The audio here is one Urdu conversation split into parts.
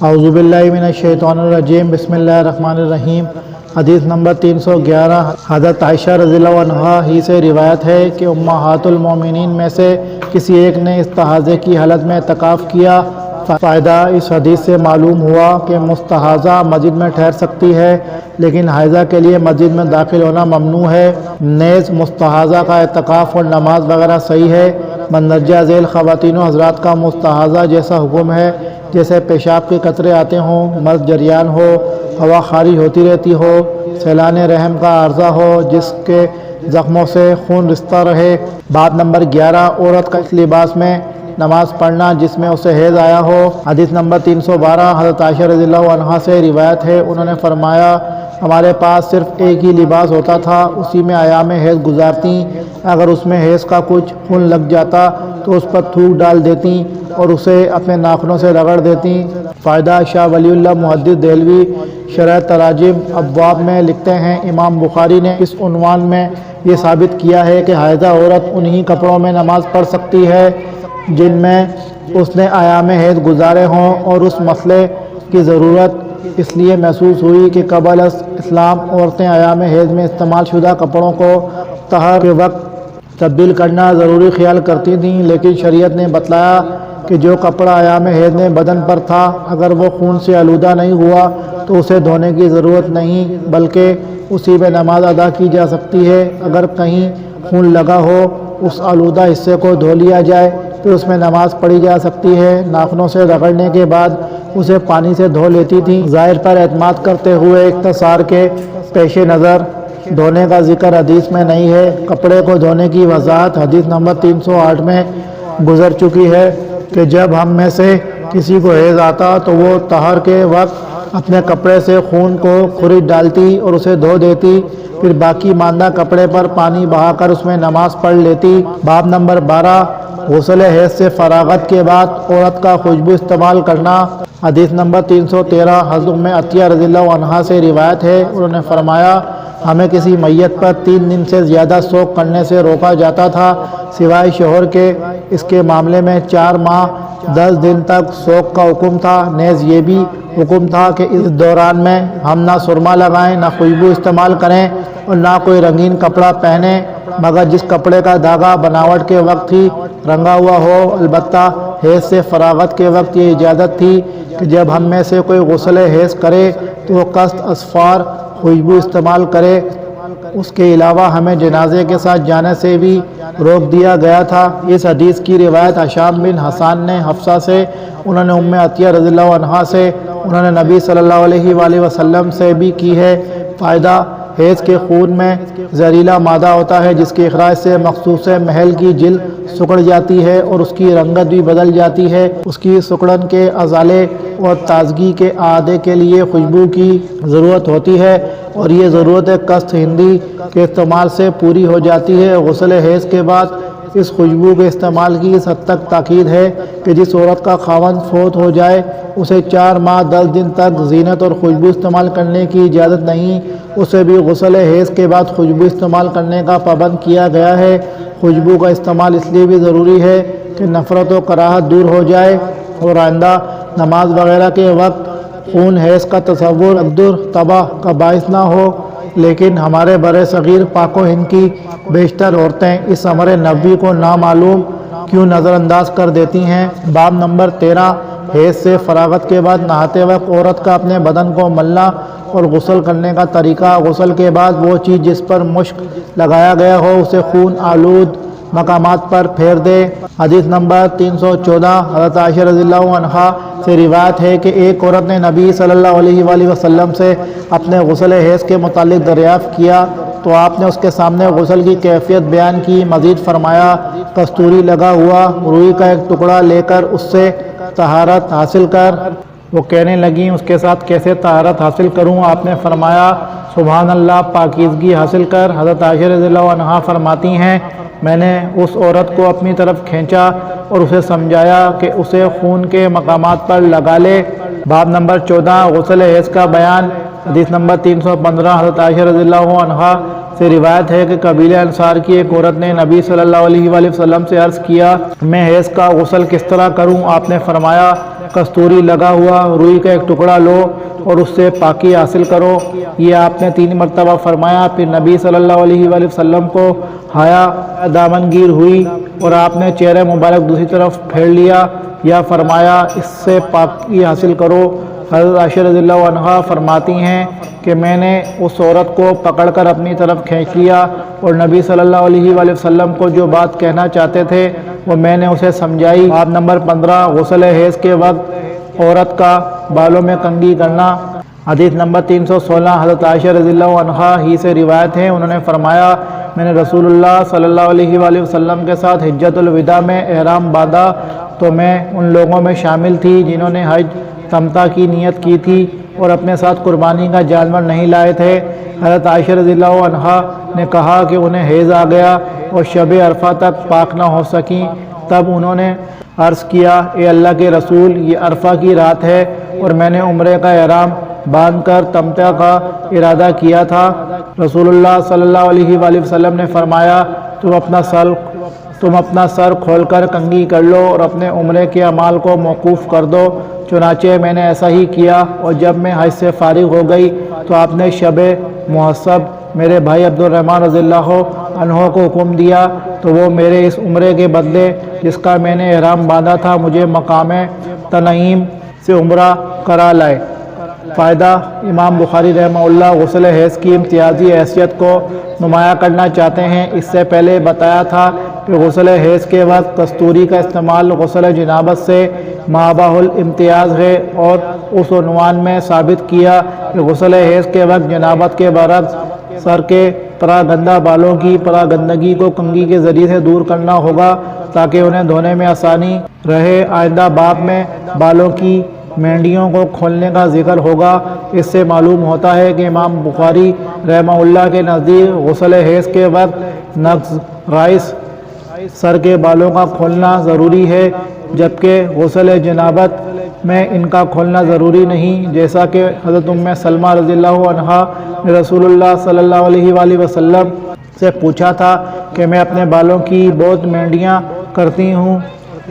اعوذ باللہ من الشیطان الرجیم، بسم اللہ الرحمن الرحیم۔ حدیث نمبر 311، حضرت عائشہ رضی اللہ عنہا ہی سے روایت ہے کہ امہات المومنین میں سے کسی ایک نے استحاضے کی حالت میں اعتکاف کیا۔ فائدہ اس حدیث سے معلوم ہوا کہ مستحاضہ مسجد میں ٹھہر سکتی ہے، لیکن حائضہ کے لیے مسجد میں داخل ہونا ممنوع ہے۔ نیز مستحاضہ کا اعتکاف اور نماز وغیرہ صحیح ہے۔ مندرجہ ذیل خواتین و حضرات کا مستحاضہ جیسا حکم ہے جیسے پیشاب کے قطرے آتے ہوں، مرض جریان ہو، ہوا خاری ہوتی رہتی ہو، سیلان رحم کا عارضہ ہو، جس کے زخموں سے خون رستا رہے۔ باب نمبر 11، عورت کا اس لباس میں نماز پڑھنا جس میں اسے حیض آیا ہو۔ حدیث نمبر 312، حضرت عائشہ رضی اللہ عنہا سے روایت ہے، انہوں نے فرمایا ہمارے پاس صرف ایک ہی لباس ہوتا تھا، اسی میں ایام حیض گزارتیں۔ اگر اس میں حیض کا کچھ خون لگ جاتا تو اس پر تھوک ڈال دیتیں اور اسے اپنے ناخنوں سے رگڑ دیتیں۔ فائدہ شاہ ولی اللہ محدث دہلوی شرح تراجم ابواب میں لکھتے ہیں، امام بخاری نے اس عنوان میں یہ ثابت کیا ہے کہ حائضہ عورت انہی کپڑوں میں نماز پڑھ سکتی ہے جن میں اس نے ایام حیض گزارے ہوں، اور اس مسئلے کی ضرورت اس لیے محسوس ہوئی کہ قبل از اسلام عورتیں ایام حیض میں استعمال شدہ کپڑوں کو طہر کے وقت تبدیل کرنا ضروری خیال کرتی تھیں، لیکن شریعت نے بتلایا کہ جو کپڑا ایام حیض میں بدن پر تھا اگر وہ خون سے آلودہ نہیں ہوا تو اسے دھونے کی ضرورت نہیں، بلکہ اسی میں نماز ادا کی جا سکتی ہے۔ اگر کہیں خون لگا ہو اس آلودہ حصے کو دھو لیا جائے پھر اس میں نماز پڑھی جا سکتی ہے۔ ناخنوں سے رگڑنے کے بعد اسے پانی سے دھو لیتی تھیں۔ ظاہر پر اعتماد کرتے ہوئے اختصار کے پیش نظر دھونے کا ذکر حدیث میں نہیں ہے۔ کپڑے کو دھونے کی وضاحت حدیث نمبر 308 میں گزر چکی ہے کہ جب ہم میں سے کسی کو حیض آتا تو وہ طہر کے وقت اپنے کپڑے سے خون کو خورد ڈالتی اور اسے دھو دیتی، پھر باقی ماندہ کپڑے پر پانی بہا کر اس میں نماز پڑھ لیتی۔ باب نمبر 12، غسل حیض سے فراغت کے بعد عورت کا خوشبو استعمال کرنا۔ حدیث نمبر 313، حضرت ام عطیہ رضی اللہ عنہا سے روایت ہے، انہوں نے فرمایا ہمیں کسی میت پر 3 دن سے زیادہ سوگ کرنے سے روکا جاتا تھا سوائے شوہر کے۔ اس کے معاملے میں 4 ماہ 10 دن تک سوگ کا حکم تھا۔ نیز یہ بھی حکم تھا کہ اس دوران میں ہم نہ سرما لگائیں، نہ خوشبو استعمال کریں اور نہ کوئی رنگین کپڑا پہنیں مگر جس کپڑے کا دھاگا بناوٹ کے وقت ہی رنگا ہوا ہو۔ البتہ حیض سے فراغت کے وقت یہ اجازت تھی کہ جب ہم میں سے کوئی غسل حیض کرے تو وہ قصد اصفار خوشبو استعمال کرے۔ اس کے علاوہ ہمیں جنازے کے ساتھ جانے سے بھی روک دیا گیا تھا۔ اس حدیث کی روایت ہشام بن حسان نے حفصہ سے، انہوں نے ام عطیہ رضی اللہ عنہا سے، انہوں نے نبی صلی اللہ علیہ وآلہ وسلم سے بھی کی ہے۔ فائدہ حیض کے خون میں زہریلا مادہ ہوتا ہے جس کے اخراج سے مخصوص محل کی جلد سکڑ جاتی ہے اور اس کی رنگت بھی بدل جاتی ہے۔ اس کی سکڑن کے ازالے اور تازگی کے اعادے کے لیے خوشبو کی ضرورت ہوتی ہے اور یہ ضرورت قصد ہندی کے استعمال سے پوری ہو جاتی ہے۔ غسل حیض کے بعد اس خوشبو کے استعمال کی اس حد تک تاکید ہے کہ جس عورت کا خاوند فوت ہو جائے اسے 4 ماہ 10 دن تک زینت اور خوشبو استعمال کرنے کی اجازت نہیں، اسے بھی غسل حیض کے بعد خوشبو استعمال کرنے کا پابند کیا گیا ہے۔ خوشبو کا استعمال اس لیے بھی ضروری ہے کہ نفرت و کراہت دور ہو جائے اور آئندہ نماز وغیرہ کے وقت خون حیض کا تصور اقدر تباہ کا باعث نہ ہو۔ لیکن ہمارے برِ صغیر پاک و ہند کی بیشتر عورتیں اس امر نبوی کو نامعلوم کیوں نظر انداز کر دیتی ہیں۔ باب نمبر 13، حیض سے فراغت کے بعد نہاتے وقت عورت کا اپنے بدن کو ملنا اور غسل کرنے کا طریقہ۔ غسل کے بعد وہ چیز جس پر مشک لگایا گیا ہو اسے خون آلود مقامات پر پھیر دے۔ حدیث نمبر 314، حضرت عائشہ رضی اللہ عنہا سے روایت ہے کہ ایک عورت نے نبی صلی اللہ علیہ وآلہ وسلم سے اپنے غسل حیض کے متعلق دریافت کیا تو آپ نے اس کے سامنے غسل کی کیفیت بیان کی۔ مزید فرمایا کستوری لگا ہوا روئی کا ایک ٹکڑا لے کر اس سے طہارت حاصل کر۔ وہ کہنے لگیں اس کے ساتھ کیسے طہارت حاصل کروں؟ آپ نے فرمایا سبحان اللہ، پاکیزگی حاصل کر۔ حضرت عائشہ رضی اللہ عنہا فرماتی ہیں میں نے اس عورت کو اپنی طرف کھینچا اور اسے سمجھایا کہ اسے خون کے مقامات پر لگا لے۔ باب نمبر 14، غسل حیض کا بیان۔ حدیث نمبر 315، حضرت عائشہ رضی اللہ عنہا سے روایت ہے کہ قبیلہ انصار کی ایک عورت نے نبی صلی اللہ علیہ وآلہ وسلم سے عرض کیا میں حیض کا غسل کس طرح کروں؟ آپ نے فرمایا کستوری لگا ہوا روئی کا ایک ٹکڑا لو اور اس سے پاکی حاصل کرو۔ یہ آپ نے 3 مرتبہ فرمایا۔ پھر نبی صلی اللہ علیہ وآلہ وسلم کو حیا دامنگیر ہوئی اور آپ نے چہرہ مبارک دوسری طرف پھیر لیا یا فرمایا اس سے پاکی حاصل کرو۔ حضرت عائشہ رضی اللہ عنہا فرماتی ہیں کہ میں نے اس عورت کو پکڑ کر اپنی طرف کھینچ لیا اور نبی صلی اللہ علیہ وآلہ وسلم کو جو بات کہنا چاہتے تھے وہ میں نے اسے سمجھائی۔ باب نمبر 15 غسل حیض کے وقت عورت کا بالوں میں کنگھی کرنا۔ حدیث نمبر 316 حضرت عائشہ رضی اللہ عنہا ہی سے روایت ہے، انہوں نے فرمایا میں نے رسول اللہ صلی اللہ علیہ وآلہ وسلم کے ساتھ حجۃ الوداع میں احرام باندھا تو میں ان لوگوں میں شامل تھی جنہوں نے حج تمتع کی نیت کی تھی اور اپنے ساتھ قربانی کا جانور نہیں لائے تھے۔ حضرت عائشہ رضی اللہ عنہا نے کہا کہ انہیں حیض آ گیا اور شب عرفہ تک پاک نہ ہو سکیں، تب انہوں نے عرض کیا اے اللہ کے رسول یہ عرفہ کی رات ہے اور میں نے عمرے کا احرام باندھ کر تمتع کا ارادہ کیا تھا۔ رسول اللہ صلی اللہ علیہ وآلہ وسلم نے فرمایا تم اپنا سر کھول کر کنگھی کر لو اور اپنے عمرے کے اعمال کو موقوف کر دو۔ چنانچہ میں نے ایسا ہی کیا اور جب میں حج سے فارغ ہو گئی تو آپ نے شب محسب میرے بھائی عبد الرحمن رضی اللہ عنہ کو حکم دیا تو وہ میرے اس عمرے کے بدلے جس کا میں نے احرام باندھا تھا مجھے مقام تنعیم سے عمرہ کرا لائے۔ فائدہ امام بخاری رحمہ اللہ غسل حیض کی امتیازی حیثیت کو نمایاں کرنا چاہتے ہیں۔ اس سے پہلے بتایا تھا کہ غسل حیض کے وقت کستوری کا استعمال غسل جنابت سے مابع الامتیاز ہے اور اس عنوان میں ثابت کیا کہ غسل حیض کے وقت جنابت کے برعکس سر کے پراگندہ بالوں کی پراگندگی کو کنگھی کے ذریعے سے دور کرنا ہوگا تاکہ انہیں دھونے میں آسانی رہے۔ آئندہ باب میں بالوں کی مینڈیوں کو کھولنے کا ذکر ہوگا۔ اس سے معلوم ہوتا ہے کہ امام بخاری رحمہ اللہ کے نزدیک غسل حیض کے وقت نقض رائس سر کے بالوں کا کھولنا ضروری ہے جبکہ غسل جنابت میں ان کا کھولنا ضروری نہیں، جیسا کہ حضرت ام سلمہ رضی اللہ عنہا نے رسول اللہ صلی اللہ علیہ وآلہ وسلم سے پوچھا تھا کہ میں اپنے بالوں کی بہت مینڈیاں کرتی ہوں،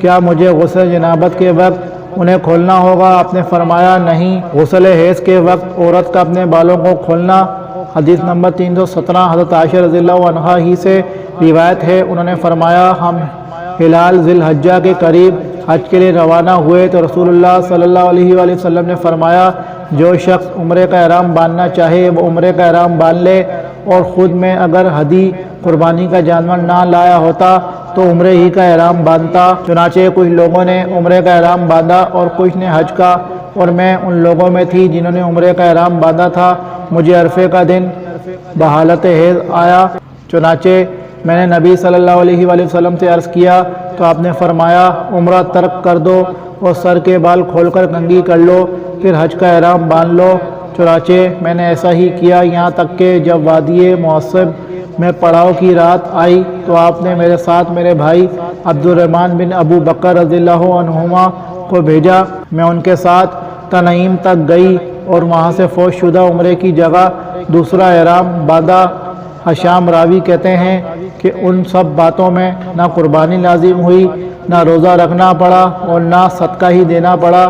کیا مجھے غسل جنابت کے وقت انہیں کھولنا ہوگا؟ آپ نے فرمایا نہیں۔ غسل حیض کے وقت عورت کا اپنے بالوں کو کھولنا۔ حدیث نمبر 317 حضرت عائشہ رضی اللہ عنہا ہی سے روایت ہے، انہوں نے فرمایا ہم ہلال ذی الحجہ کے قریب حج کے لیے روانہ ہوئے تو رسول اللہ صلی اللہ علیہ وآلہ وسلم نے فرمایا جو شخص عمرے کا احرام باندھنا چاہے وہ عمرے کا احرام باندھ لے، اور خود میں اگر ہدی قربانی کا جانور نہ لایا ہوتا تو عمرے ہی کا احرام باندھتا۔ چنانچہ کچھ لوگوں نے عمرے کا احرام باندھا اور کچھ نے حج کا، اور میں ان لوگوں میں تھی جنہوں نے عمرے کا احرام باندھا تھا۔ مجھے عرفے کا دن بحالت حیض آیا، چنانچہ میں نے نبی صلی اللہ علیہ وآلہ وسلم سے عرض کیا تو آپ نے فرمایا عمرہ ترک کر دو اور سر کے بال کھول کر کنگھی کر لو، پھر حج کا احرام باندھ لو۔ چنانچہ میں نے ایسا ہی کیا یہاں تک کہ جب وادی محسب میں پڑاؤ کی رات آئی تو آپ نے میرے ساتھ میرے بھائی عبد الرحمن بن ابو بکر رضی اللہ عنہما کو بھیجا۔ میں ان کے ساتھ تنعیم تک گئی اور وہاں سے فوت شدہ عمرے کی جگہ دوسرا احرام باندھا۔ حشام راوی کہتے ہیں کہ ان سب باتوں میں نہ قربانی لازم ہوئی، نہ روزہ رکھنا پڑا اور نہ صدقہ ہی دینا پڑا۔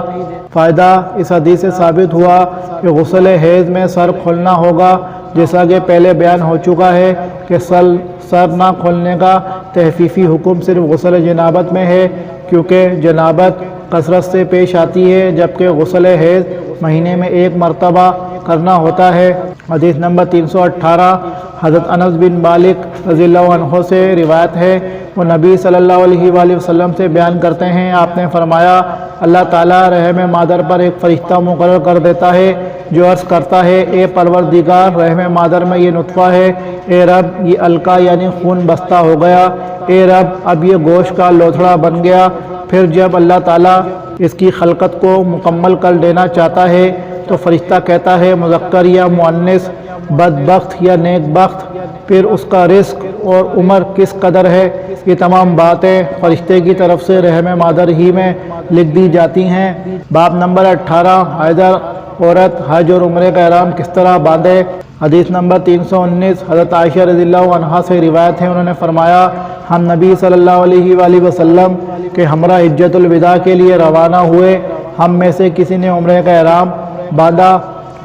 فائدہ اس حدیث سے ثابت ہوا کہ غسل حیض میں سر کھولنا ہوگا، جیسا کہ پہلے بیان ہو چکا ہے کہ سر نہ کھولنے کا تخفیفی حکم صرف غسل جنابت میں ہے کیونکہ جنابت کثرت سے پیش آتی ہے جبکہ غسل حیض مہینے میں 1 مرتبہ کرنا ہوتا ہے۔ حدیث نمبر 318 حضرت انس بن مالک رضی اللہ عنہ سے روایت ہے، وہ نبی صلی اللہ علیہ وآلہ وسلم سے بیان کرتے ہیں آپ نے فرمایا اللہ تعالیٰ رحم مادر پر ایک فرشتہ مقرر کر دیتا ہے جو عرض کرتا ہے اے پروردگار رحم مادر میں یہ نطفہ ہے، اے رب یہ علقہ یعنی خون بستہ ہو گیا، اے رب اب یہ گوشت کا لوتھڑا بن گیا۔ پھر جب اللہ تعالیٰ اس کی خلقت کو مکمل کر دینا چاہتا ہے تو فرشتہ کہتا ہے مذکر یا مؤنث، بدبخت یا نیک بخت، پھر اس کا رزق اور عمر کس قدر ہے، یہ تمام باتیں فرشتے کی طرف سے رحم مادر ہی میں لکھ دی جاتی ہیں۔ باب نمبر 18 حیدر عورت حج اور عمرے کا احرام کس طرح باندھے۔ حدیث نمبر 319 حضرت عائشہ رضی اللہ عنہا سے روایت ہے، انہوں نے فرمایا ہم نبی صلی اللہ علیہ وآلہ وسلم کے ہمراہ حجۃ الوداع کے لیے روانہ ہوئے۔ ہم میں سے کسی نے عمرے کا احرام باندھا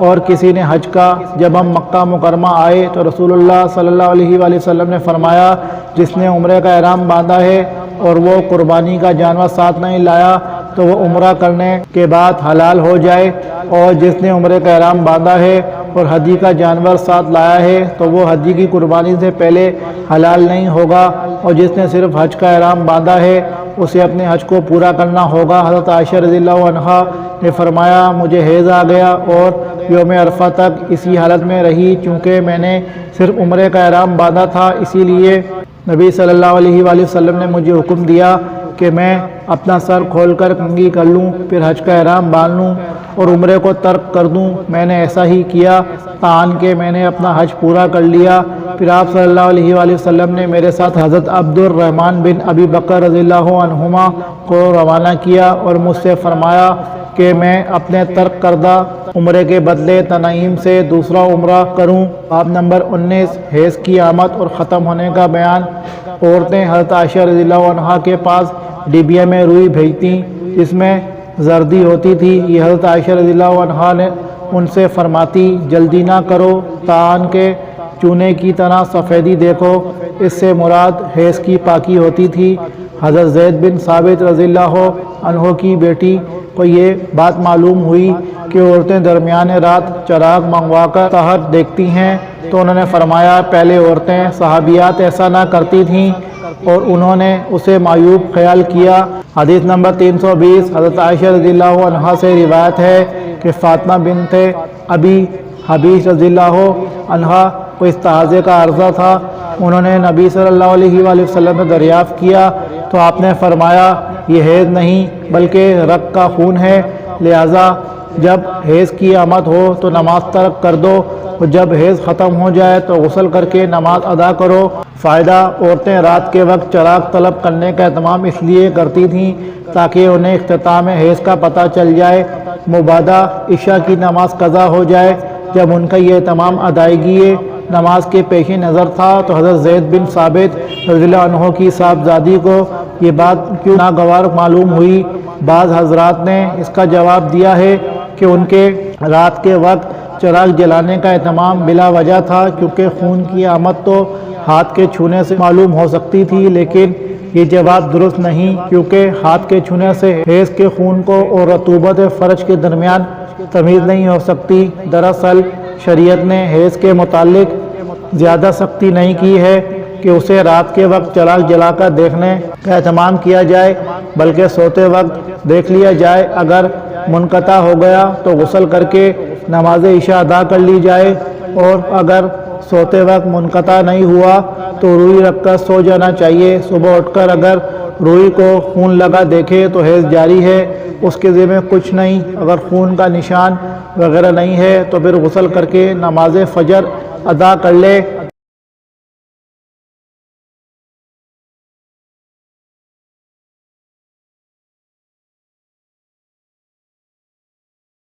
اور کسی نے حج کا۔ جب ہم مکہ مکرمہ آئے تو رسول اللہ صلی اللہ علیہ وآلہ وسلم نے فرمایا جس نے عمرے کا احرام باندھا ہے اور وہ قربانی کا جانور ساتھ نہیں لایا تو وہ عمرہ کرنے کے بعد حلال ہو جائے، اور جس نے عمرے کا احرام باندھا ہے اور ہدی کا جانور ساتھ لایا ہے تو وہ ہدی کی قربانی سے پہلے حلال نہیں ہوگا، اور جس نے صرف حج کا احرام باندھا ہے اسے اپنے حج کو پورا کرنا ہوگا۔ حضرت عائشہ رضی اللہ عنہا نے فرمایا مجھے حیض آ گیا اور یوم عرفہ تک اسی حالت میں رہی، چونکہ میں نے صرف عمرے کا احرام باندھا تھا، اسی لیے نبی صلی اللہ علیہ وآلہ وسلم نے مجھے حکم دیا کہ میں اپنا سر کھول کر کنگھی کر لوں، پھر حج کا احرام باندھ لوں اور عمرے کو ترک کر دوں۔ میں نے ایسا ہی کیا تاہم کہ میں نے اپنا حج پورا کر لیا۔ پھر آپ صلی اللہ علیہ وآلہ وسلم نے میرے ساتھ حضرت عبد الرحمن بن ابی بکر رضی اللہ عنہما کو روانہ کیا اور مجھ سے فرمایا کہ میں اپنے ترک کردہ عمرے کے بدلے تنعیم سے دوسرا عمرہ کروں۔ باب نمبر 19 حیض کی آمد اور ختم ہونے کا بیان۔ عورتیں حضرت عائشہ رضی اللہ عنہا کے پاس ڈبیا میں روئی بھیجتیں جس میں زردی ہوتی تھی۔ یہ حضرت عائشہ رضی اللہ عنہا نے ان سے فرماتی جلدی نہ کرو تاہم کہ چونے کی طرح سفیدی دیکھو، اس سے مراد حیض کی پاکی ہوتی تھی۔ حضرت زید بن ثابت رضی اللہ عنہ کی بیٹی کو یہ بات معلوم ہوئی کہ عورتیں درمیان رات چراغ منگوا کر طہر دیکھتی ہیں تو انہوں نے فرمایا پہلے عورتیں صحابیات ایسا نہ کرتی تھیں اور انہوں نے اسے معیوب خیال کیا۔ حدیث نمبر 320 حضرت عائشہ رضی اللہ عنہا سے روایت ہے کہ فاطمہ بنت ابی حبیش رضی اللہ عنہا کو استحاضے کا عرضہ تھا۔ انہوں نے نبی صلی اللہ علیہ وآلہ وسلم سے دریافت کیا تو آپ نے فرمایا یہ حیض نہیں بلکہ رگ کا خون ہے، لہذا جب حیض کی آمد ہو تو نماز ترک کر دو اور جب حیض ختم ہو جائے تو غسل کر کے نماز ادا کرو۔ فائدہ عورتیں رات کے وقت چراغ طلب کرنے کا اہتمام اس لیے کرتی تھیں تاکہ انہیں اختتام حیض کا پتہ چل جائے، مبادا عشاء کی نماز قضا ہو جائے۔ جب ان کا یہ اہتمام ادائیگی نماز کے پیش نظر تھا تو حضرت زید بن ثابت رضی اللہ عنہ کی صاحبزادی کو یہ بات کیوں ناگوار معلوم ہوئی؟ بعض حضرات نے اس کا جواب دیا ہے کہ ان کے رات کے وقت چراغ جلانے کا اہتمام بلا وجہ تھا، کیونکہ خون کی آمد تو ہاتھ کے چھونے سے معلوم ہو سکتی تھی، لیکن یہ جواب درست نہیں کیونکہ ہاتھ کے چھونے سے حیض کے خون کو اور رطوبت فرج کے درمیان تمیز نہیں ہو سکتی۔ دراصل شریعت نے حیض کے متعلق زیادہ سختی نہیں کی ہے کہ اسے رات کے وقت چراغ جلا کر دیکھنے کا اہتمام کیا جائے، بلکہ سوتے وقت دیکھ لیا جائے۔ اگر منقطع ہو گیا تو غسل کر کے نماز عشاء ادا کر لی جائے، اور اگر سوتے وقت منقطع نہیں ہوا تو روئی رکھ کر سو جانا چاہیے۔ صبح اٹھ کر اگر روئی کو خون لگا دیکھے تو حیض جاری ہے، اس کے ذمہ کچھ نہیں۔ اگر خون کا نشان وغیرہ نہیں ہے تو پھر غسل کر کے نماز فجر ادا کر لے۔